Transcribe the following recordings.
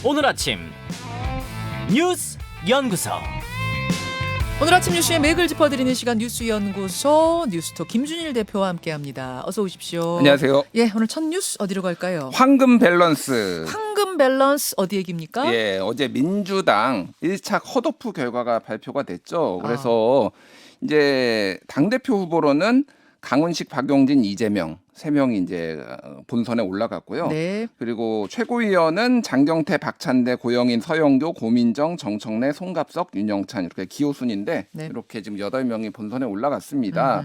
오늘 아침 뉴스 연구소. 오늘 아침 뉴스의 맥을 짚어드리는 시간 뉴스연구소 뉴스톱 김준일 대표와 함께합니다. 어서 오십시오. 안녕하세요. 예, 오늘 첫 뉴스 어디로 갈까요? 황금 밸런스. 황금 밸런스 어디 얘기입니까? 예, 어제 민주당 1차 컷오프 결과가 발표가 됐죠. 그래서 이제 당대표 후보로는 강훈식, 박용진, 이재명 3명이 이제 본선에 올라갔고요. 네. 그리고 최고위원은 장경태, 박찬대, 고영인, 서영교, 고민정, 정청래, 송갑석, 윤영찬 이렇게 기호 순인데 네. 이렇게 지금 8명이 본선에 올라갔습니다.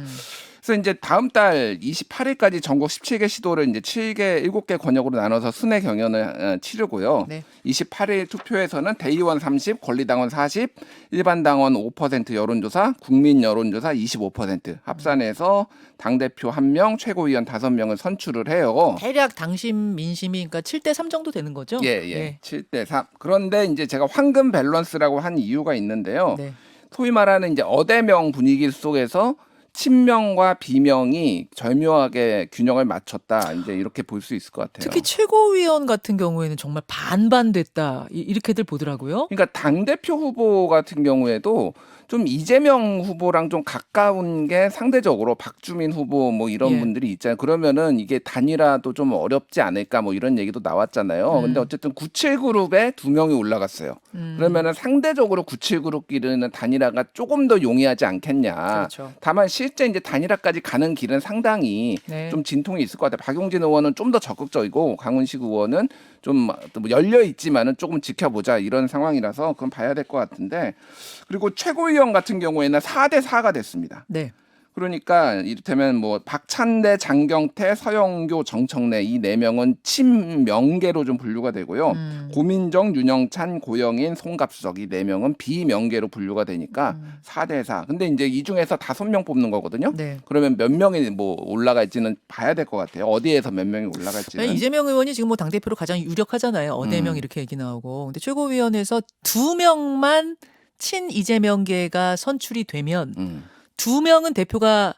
그래서 이제 다음 달 28일까지 전국 17개 시도를 이제 7개 권역으로 나눠서 순회 경연을 치르고요. 네. 28일 투표에서는 대의원 30, 권리당원 40, 일반 당원 5% 여론조사, 국민 여론조사 25% 합산해서 당대표 1명, 최고위원 5명을 선출을 해요. 대략 당심 민심이 그러니까 7대3 정도 되는 거죠? 예. 7대3. 그런데 이제 제가 황금 밸런스라고 한 이유가 있는데요. 네. 소위 말하는 이제 어대명 분위기 속에서 친명과 비명이 절묘하게 균형을 맞췄다. 이제 이렇게 볼 수 있을 것 같아요. 특히 최고위원 같은 경우에는 정말 반반됐다 이렇게들 보더라고요. 그러니까 당대표 후보 같은 경우에도 좀 이재명 후보랑 좀 가까운 게 상대적으로 박주민 후보 뭐 이런 예. 분들이 있잖아요. 그러면은 이게 단일화도 좀 어렵지 않을까 뭐 이런 얘기도 나왔잖아요. 근데 어쨌든 97그룹에 2명이 올라갔어요. 그러면은 상대적으로 97그룹끼리는 단일화가 조금 더 용이하지 않겠냐. 그렇죠. 다만 실제 이제 단일화까지 가는 길은 상당히 네. 좀 진통이 있을 것 같아요. 박용진 의원은 좀 더 적극적이고 강훈식 의원은 좀 열려 있지만은 조금 지켜보자 이런 상황이라서 그건 봐야 될 것 같은데, 그리고 최고위원 같은 경우에는 4대4가 됐습니다. 네. 그러니까 이를테면 뭐 박찬대, 장경태, 서영교, 정청래 이 4명은 친명계로 좀 분류가 되고요. 고민정, 윤영찬, 고영인, 송갑석 이 4명은 비명계로 분류가 되니까 4대4. 근데 이제 이 중에서 5명 뽑는 거거든요. 네. 그러면 몇 명이 뭐 올라갈지는 봐야 될 것 같아요. 어디에서 몇 명이 올라갈지는. 이재명 의원이 지금 뭐 당대표로 가장 유력하잖아요. 어대명 이렇게 얘기 나오고. 근데 최고위원회에서 2명만 친 이재명계가 선출이 되면 2명은 대표가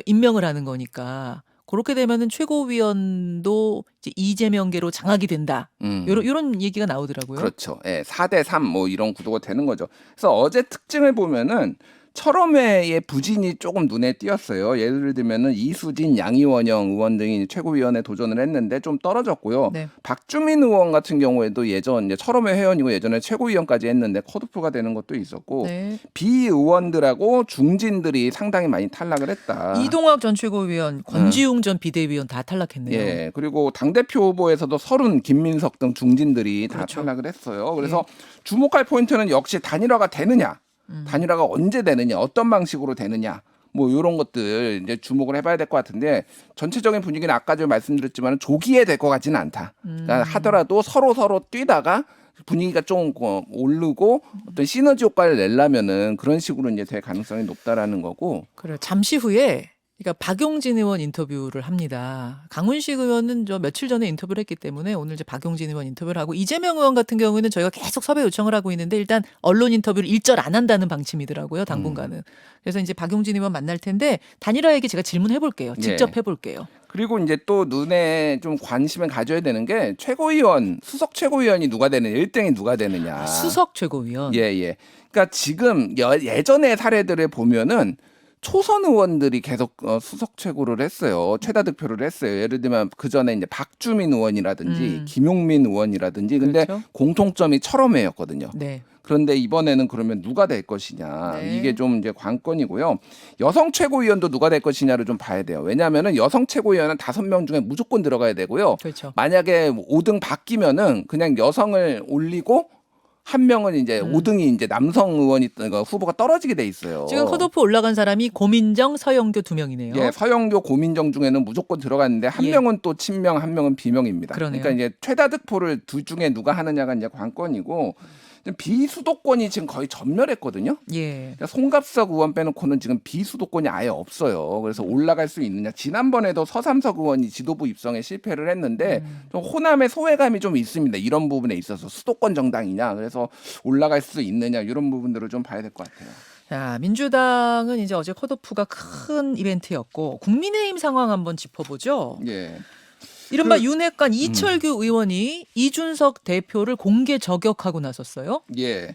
임명을 하는 거니까 그렇게 되면은 최고위원도 이제 이재명계로 장악이 된다. 이런 얘기가 나오더라고요. 그렇죠. 예, 4대3 뭐 이런 구도가 되는 거죠. 그래서 어제 특징을 보면은 철험회의 부진이 조금 눈에 띄었어요. 예를 들면은 이수진, 양이원영 의원 등이 최고위원에 도전을 했는데 좀 떨어졌고요. 네. 박주민 의원 같은 경우에도 예전 이제 철험회 회원이고 예전에 최고위원까지 했는데 컷오프가 되는 것도 있었고 네. 비의원들하고 중진들이 상당히 많이 탈락을 했다. 이동학 전 최고위원, 권지웅 전 비대위원 다 탈락했네요. 예, 그리고 당대표 후보에서도 서른, 김민석 등 중진들이 다 그렇죠. 탈락을 했어요. 그래서 주목할 포인트는 역시 단일화가 되느냐, 단일화가 언제 되느냐, 어떤 방식으로 되느냐, 뭐 이런 것들 이제 주목을 해봐야 될 것 같은데, 전체적인 분위기는 아까 좀 말씀드렸지만 조기에 될 것 같지는 않다. 그러니까 하더라도 서로 뛰다가 분위기가 좀 오르고 어떤 시너지 효과를 내려면은 그런 식으로 이제 될 가능성이 높다라는 거고. 그래 잠시 후에 그러니까 박용진 의원 인터뷰를 합니다. 강훈식 의원은 저 며칠 전에 인터뷰를 했기 때문에 오늘 이제 박용진 의원 인터뷰를 하고, 이재명 의원 같은 경우에는 저희가 계속 섭외 요청을 하고 있는데 일단 언론 인터뷰를 일절 안 한다는 방침이더라고요. 당분간은. 그래서 이제 박용진 의원 만날 텐데 단일화 얘기 제가 질문해 볼게요. 직접 예. 해볼게요. 그리고 이제 또 눈에 좀 관심을 가져야 되는 게 최고위원, 수석 최고위원이 누가 되느냐, 1등이 누가 되느냐. 수석 최고위원. 예. 그러니까 지금 예전의 사례들을 보면은 초선 의원들이 계속 수석 최고를 했어요. 최다 득표를 했어요. 예를 들면 그 전에 이제 박주민 의원이라든지 김용민 의원이라든지. 근데 그렇죠. 공통점이 철험회였거든요. 네. 그런데 이번에는 그러면 누가 될 것이냐, 네. 이게 좀 이제 관건이고요. 여성 최고위원도 누가 될 것이냐를 좀 봐야 돼요. 왜냐하면은 여성 최고위원은 5명 중에 무조건 들어가야 되고요. 그렇죠. 만약에 5등 바뀌면은 그냥 여성을 올리고 한 명은 이제 5등이 이제 남성 의원이 후보가 떨어지게 돼 있어요. 지금 컷오프 올라간 사람이 고민정, 서영교 2명이네요. 예, 서영교, 고민정 중에는 무조건 들어갔는데 한 예. 명은 또 친명, 한 명은 비명입니다. 그러네요. 그러니까 이제 최다 득표를 둘 중에 누가 하느냐가 이제 관건이고, 비수도권이 지금 거의 전멸했거든요. 예. 그러니까 송갑석 의원 빼놓고는 지금 비수도권이 아예 없어요. 그래서 올라갈 수 있느냐. 지난번에도 서삼석 의원이 지도부 입성에 실패를 했는데 좀 호남의 소외감이 좀 있습니다. 이런 부분에 있어서 수도권 정당이냐, 그래서 올라갈 수 있느냐, 이런 부분들을 좀 봐야 될 것 같아요. 자, 민주당은 이제 어제 컷오프가 큰 이벤트였고 국민의힘 상황 한번 짚어보죠. 예. 이른바 윤핵관 이철규 의원이 이준석 대표를 공개 저격하고 나섰어요. 예.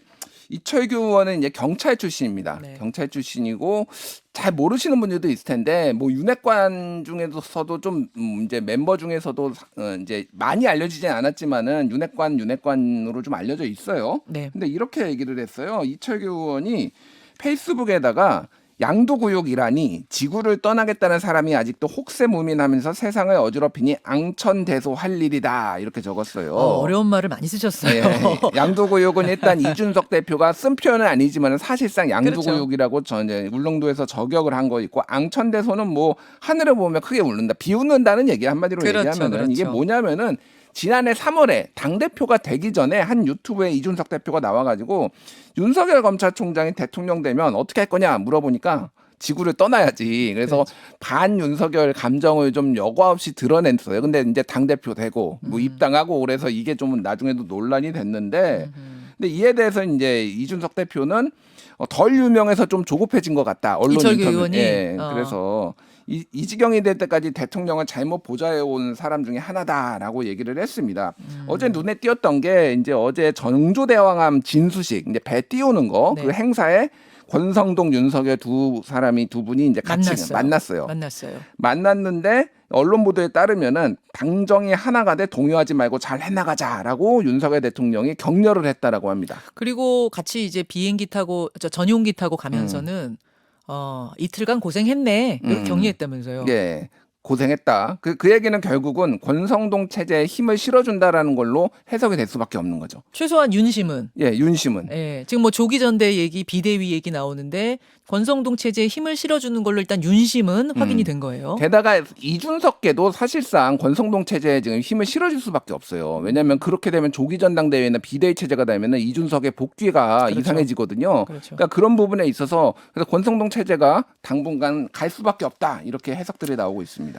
이철규 의원은 이제 경찰 출신입니다. 네. 경찰 출신이고 잘 모르시는 분들도 있을 텐데 뭐 윤핵관 중에서도 좀 이제 멤버 중에서도 이제 많이 알려지진 않았지만은 윤핵관으로 좀 알려져 있어요. 네. 근데 이렇게 얘기를 했어요. 이철규 의원이 페이스북에다가 양도구역이라니 지구를 떠나겠다는 사람이 아직도 혹세무민하면서 세상을 어지럽히니 앙천대소할 일이다 이렇게 적었어요. 어려운 말을 많이 쓰셨어요. 네. 양도구역은 일단 이준석 대표가 쓴 표현은 아니지만 사실상 양도구역이라고 전에 울릉도에서 저격을 한 거 있고 앙천대소는 뭐 하늘을 보면 크게 울른다, 비웃는다는 얘기 한마디로 얘기하면은 이게 뭐냐면은 지난해 3월에 당대표가 되기 전에 한 유튜브에 이준석 대표가 나와가지고 윤석열 검찰총장이 대통령 되면 어떻게 할 거냐 물어보니까 지구를 떠나야지. 그래서 반 윤석열 감정을 좀 여과 없이 드러냈어요. 근데 이제 당대표 되고 뭐 입당하고 그래서 이게 좀 나중에도 논란이 됐는데 근데 이에 대해서 이제 이준석 대표는 덜 유명해서 좀 조급해진 것 같다. 언론 이철규 인터뷰. 의원이? 예, 그래서 이 지경이 될 때까지 대통령을 잘못 보좌해온 사람 중에 하나다라고 얘기를 했습니다. 어제 눈에 띄었던 게 이제 어제 정조대왕암 진수식 이제 배 띄우는 거 그 행사에 권성동, 윤석열 두 분이 이제 같이 만났어요. 만났는데 언론 보도에 따르면은 당정이 하나가 돼 동요하지 말고 잘 해나가자라고 윤석열 대통령이 격려를 했다라고 합니다. 그리고 같이 이제 비행기 타고 전용기 타고 가면서는 이틀간 고생했네 이렇게 격려했다면서요. 예. 고생했다. 그 얘기는 결국은 권성동 체제에 힘을 실어준다라는 걸로 해석이 될 수밖에 없는 거죠. 최소한 윤심은. 예, 윤심은. 예, 지금 뭐 조기 전대 얘기, 비대위 얘기 나오는데 권성동 체제에 힘을 실어주는 걸로 일단 윤심은 확인이 된 거예요. 게다가 이준석께도 사실상 권성동 체제에 지금 힘을 실어줄 수밖에 없어요. 왜냐하면 그렇게 되면 조기 전당대회나 비대위 체제가 되면은 이준석의 복귀가 이상해지거든요. 그러니까 그런 부분에 있어서 그래서 권성동 체제가 당분간 갈 수밖에 없다 이렇게 해석들이 나오고 있습니다.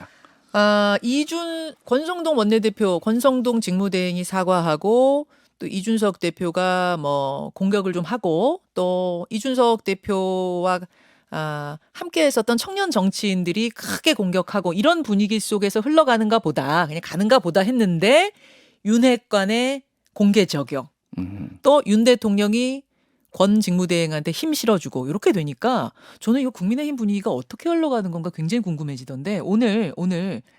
권성동 원내대표, 권성동 직무대행이 사과하고 또 이준석 대표가 뭐 공격을 좀 하고 또 이준석 대표와 함께 했었던 청년 정치인들이 크게 공격하고 이런 분위기 속에서 흘러가는가 보다, 그냥 가는가 보다 했는데 윤핵관의 공개 저격, 또 윤 대통령이 권 직무대행한테 힘 실어주고 이렇게 되니까 저는 이거 국민의힘 분위기가 어떻게 흘러가는 건가 굉장히 궁금해지던데 오늘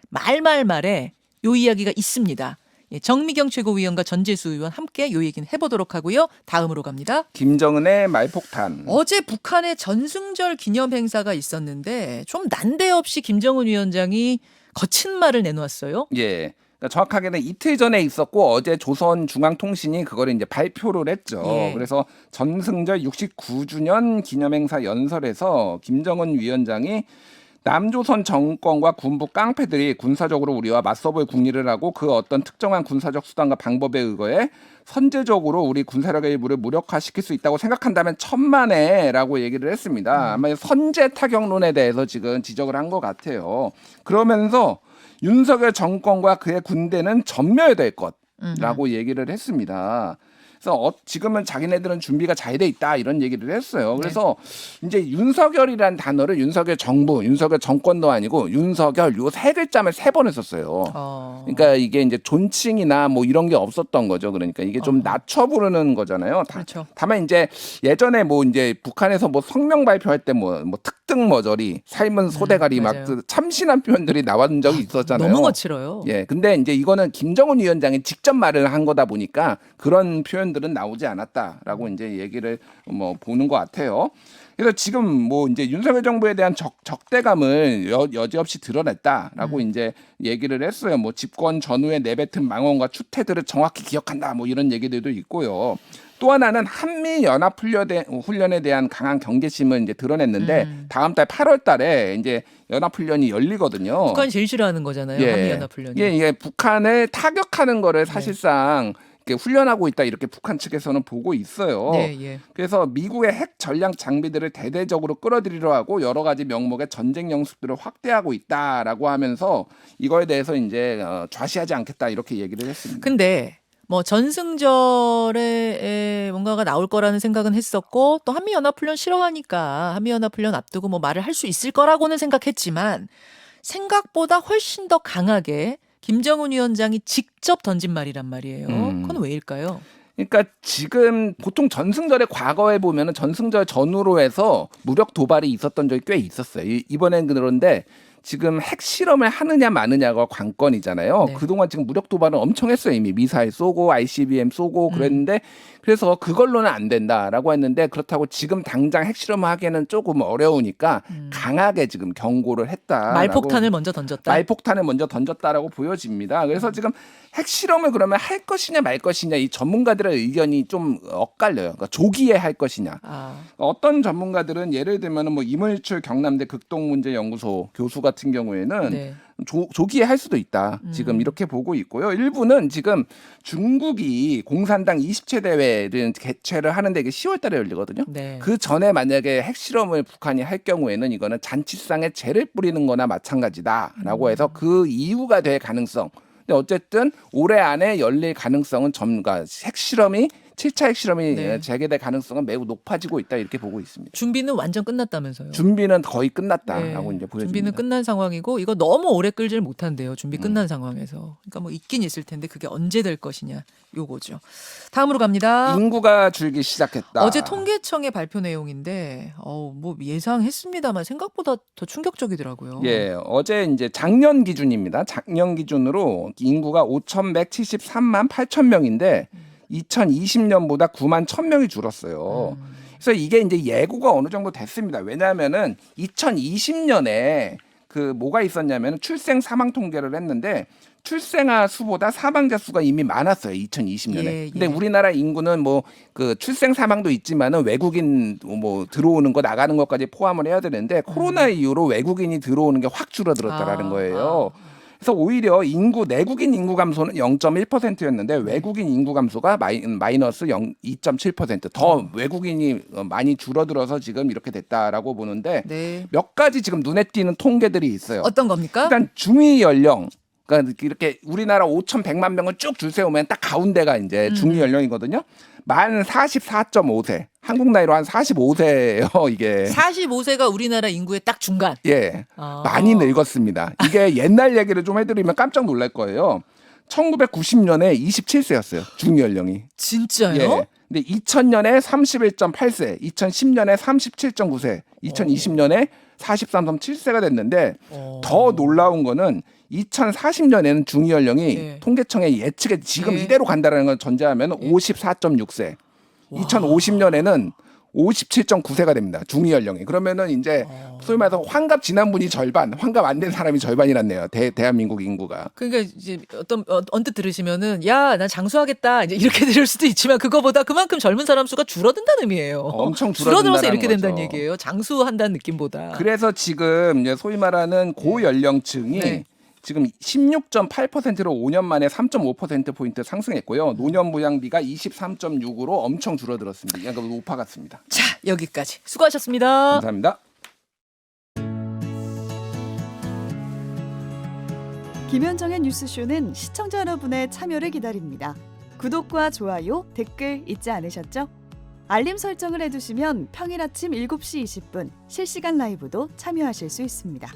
말에 요 이야기가 있습니다. 예, 정미경 최고위원과 전재수 의원 함께 요 얘기는 해보도록 하고요. 다음으로 갑니다. 김정은의 말폭탄. 어제 북한의 전승절 기념 행사가 있었는데 좀 난데없이 김정은 위원장이 거친 말을 내놓았어요. 예. 그러니까 정확하게는 이틀 전에 있었고 어제 조선중앙통신이 그걸 이제 발표를 했죠. 예. 그래서 전승절 69주년 기념행사 연설에서 김정은 위원장이 남조선 정권과 군부 깡패들이 군사적으로 우리와 맞서볼 궁리를 하고 그 어떤 특정한 군사적 수단과 방법에 의거해 선제적으로 우리 군사력의 일부를 무력화시킬 수 있다고 생각한다면 천만에라고 얘기를 했습니다. 아마 선제 타격론에 대해서 지금 지적을 한 것 같아요. 그러면서 윤석열 정권과 그의 군대는 전멸될 것라고 얘기를 했습니다. 그래서 지금은 자기네들은 준비가 잘 돼 있다 이런 얘기를 했어요. 그래서 이제 윤석열이란 단어를 윤석열 정부, 윤석열 정권도 아니고 윤석열 요 세 글자만 3번 썼어요. 그러니까 이게 이제 존칭이나 뭐 이런 게 없었던 거죠. 그러니까 이게 좀 낮춰 부르는 거잖아요. 그렇죠. 다만 이제 예전에 뭐 이제 북한에서 뭐 성명 발표할 때 뭐 특등 머저리, 삶은 소대가리 막 참신한 표현들이 나온 적이 있었잖아요. 너무 거칠어요. 예, 근데 이제 이거는 김정은 위원장이 직접 말을 한 거다 보니까 그런 표현들은 나오지 않았다라고 이제 얘기를 뭐 보는 것 같아요. 그래서 지금 뭐 이제 윤석열 정부에 대한 적대감을 여지없이 드러냈다라고 이제 얘기를 했어요. 뭐 집권 전후에 내뱉은 망언과 추태들을 정확히 기억한다. 뭐 이런 얘기들도 있고요. 또 하나는 한미 연합 훈련에 대한 강한 경계심을 이제 드러냈는데 다음 달 8월 달에 이제 연합 훈련이 열리거든요. 북한이 제일 싫어하는 거잖아요. 한미 연합 훈련이. 예, 북한을 타격하는 거를 사실상 훈련하고 있다 이렇게 북한 측에서는 보고 있어요. 그래서 미국의 핵 전략 장비들을 대대적으로 끌어들이려 하고 여러 가지 명목의 전쟁 연습들을 확대하고 있다라고 하면서 이거에 대해서 이제 좌시하지 않겠다 이렇게 얘기를 했습니다. 근데 뭐 전승절에 뭔가가 나올 거라는 생각은 했었고 또 한미연합훈련 싫어하니까 한미연합훈련 앞두고 뭐 말을 할 수 있을 거라고는 생각했지만 생각보다 훨씬 더 강하게 김정은 위원장이 직접 던진 말이란 말이에요. 그건 왜일까요? 그러니까 지금 보통 전승절의 과거에 보면은 전승절 전후로 해서 무력 도발이 있었던 적이 꽤 있었어요. 이번엔 그런데 지금 핵실험을 하느냐 마느냐가 관건이잖아요. 네. 그동안 지금 무력 도발은 엄청 했어요. 이미 미사일 쏘고 ICBM 쏘고 그랬는데 그래서 그걸로는 안 된다라고 했는데 그렇다고 지금 당장 핵실험을 하기에는 조금 어려우니까 강하게 지금 경고를 했다. 말폭탄을 먼저 던졌다. 말폭탄을 먼저 던졌다라고 보여집니다. 그래서 지금 핵실험을 그러면 할 것이냐 말 것이냐 이 전문가들의 의견이 좀 엇갈려요. 그러니까 조기에 할 것이냐. 어떤 전문가들은 예를 들면 뭐 이물출 경남대 극동문제연구소 교수 같은 경우에는 네. 조기에 할 수도 있다. 지금 이렇게 보고 있고요. 일부는 지금 중국이 공산당 20체 대회를 개최를 하는데 이게 10월 달에 열리거든요. 네. 그 전에 만약에 핵실험을 북한이 할 경우에는 이거는 잔치상에 재를 뿌리는 거나 마찬가지다라고 해서 그 이유가 될 가능성. 근데 어쨌든 올해 안에 열릴 가능성은 그러니까 핵실험이 7차 핵실험이 네. 재개될 가능성은 매우 높아지고 있다 이렇게 보고 있습니다. 준비는 완전 끝났다면서요. 준비는 거의 끝났다라고 네. 이제 보여집니다. 준비는 끝난 상황이고 이거 너무 오래 끌질 못한대요. 준비 끝난 상황에서. 그러니까 뭐 있긴 있을 텐데 그게 언제 될 것이냐 요거죠. 다음으로 갑니다. 인구가 줄기 시작했다. 어제 통계청의 발표 내용인데 뭐 예상했습니다만 생각보다 더 충격적이더라고요. 예, 어제 이제 작년 기준입니다. 작년 기준으로 인구가 5,173만 8천 명인데 2020년보다 9만 1,000명이 줄었어요. 그래서 이게 이제 예고가 어느 정도 됐습니다. 왜냐하면은 2020년에 그 뭐가 있었냐면 출생 사망 통계를 했는데 출생아 수보다 사망자 수가 이미 많았어요. 2020년에. 예, 예. 근데 우리나라 인구는 뭐 그 출생 사망도 있지만은 외국인 뭐 들어오는 거 나가는 것까지 포함을 해야 되는데 코로나 이후로 외국인이 들어오는 게 확 줄어들었다라는 거예요. 그래서 오히려 내국인 인구 감소는 0.1%였는데 외국인 인구 감소가 마이너스 2.7%더 외국인이 많이 줄어들어서 지금 이렇게 됐다라고 보는데 네. 몇 가지 지금 눈에 띄는 통계들이 있어요. 어떤 겁니까? 일단 중위 연령 그러니까 이렇게 우리나라 5,100만 명을 쭉 줄 세우면 딱 가운데가 이제 중위 연령이거든요. 만 44.5세. 한국 나이로 한 45세예요, 이게. 45세가 우리나라 인구의 딱 중간. 예. 많이 늙었습니다. 이게 옛날 얘기를 좀 해드리면 깜짝 놀랄 거예요. 1990년에 27세였어요. 중위 연령이. 진짜요? 예. 근데 2000년에 31.8세, 2010년에 37.9세, 2020년에 43.7세가 됐는데 더 놀라운 거는 2040년에는 중위 연령이 네. 통계청의 예측에 지금 네. 이대로 간다는 걸 전제하면 54.6세. 2050년에는 57.9세가 됩니다. 중위 연령이. 그러면은 이제 소위 말해서 환갑 지난 분이 절반, 환갑 안 된 사람이 절반이란네요. 대한민국 인구가. 그러니까 이제 언뜻 들으시면은 야, 난 장수하겠다. 이제 이렇게 들을 수도 있지만 그거보다 그만큼 젊은 사람 수가 줄어든다는 의미예요. 엄청 줄어들어서 이렇게 줄어든다는 된다는 거죠. 얘기예요. 장수한다는 느낌보다. 그래서 지금 이제 소위 말하는 고연령층이 네. 지금 16.8%로 5년 만에 3.5%포인트 상승했고요. 노년 부양비가 23.6으로 엄청 줄어들었습니다. 그러니까 높아갔습니다. 자, 여기까지. 수고하셨습니다. 감사합니다. 김현정의 뉴스쇼는 시청자 여러분의 참여를 기다립니다. 구독과 좋아요, 댓글 잊지 않으셨죠? 알림 설정을 해두시면 평일 아침 7시 20분 실시간 라이브도 참여하실 수 있습니다.